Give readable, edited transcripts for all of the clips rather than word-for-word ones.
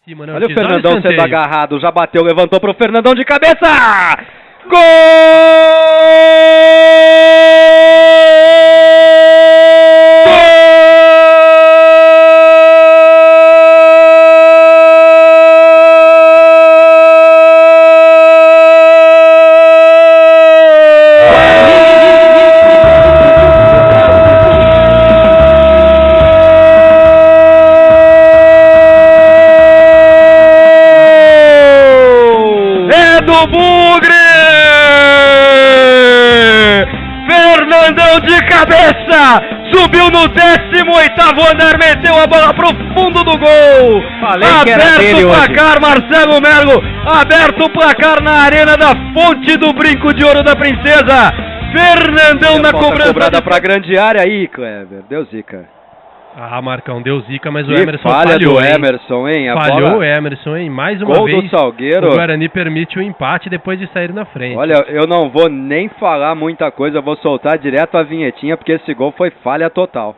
cima, né? Olha o Fernandão sendo agarrado, já bateu, levantou pro Fernandão de cabeça! Gol! Do Bugre! Fernandão de cabeça! Subiu no 18º andar, meteu a bola pro fundo do gol! Aberto o placar, Marcelo Melo! Aberto o placar na arena da Fonte do Brinco de Ouro da Princesa! Fernandão na cobrança! Cobrada pra grande área aí, Kleber. Deu zica. Ah, Marcão, deu zica, mas o que Emerson falha falhou, do Emerson, hein? Falhou o Emerson, hein? Mais uma gol vez, do Salgueiro. O Guarani permite o empate depois de sair na frente. Olha, eu não vou nem falar muita coisa, eu vou soltar direto a vinhetinha, porque esse gol foi falha total.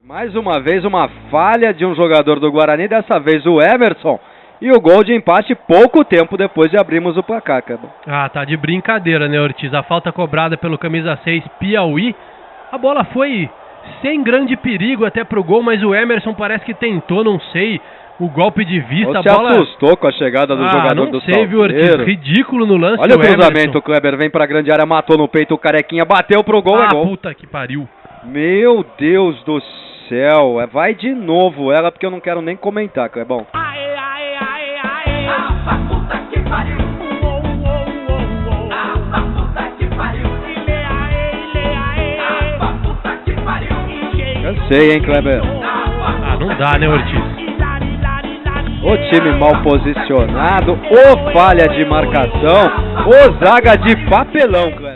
Mais uma vez, uma falha de um jogador do Guarani, dessa vez o Emerson. E o gol de empate pouco tempo depois de abrirmos o placar, cara. Ah, tá de brincadeira, né, Ortiz? A falta cobrada pelo camisa 6, Piauí. A bola foi sem grande perigo até pro gol, mas o Emerson parece que tentou, não sei, o golpe de vista. Você assustou com a chegada do jogador do Salgueiro. Viu, Ortiz? Ridículo no lance. Olha o cruzamento, o Kleber vem pra grande área, matou no peito o Carequinha, bateu pro gol, é gol. Puta que pariu. Meu Deus do céu, vai de novo ela, porque eu não quero nem comentar, Clebão. Puta que pariu. Cansei, hein, Kleber? Ah, não dá, né, Ortiz? O time mal posicionado, ou falha de marcação, ou zaga de papelão, Kleber.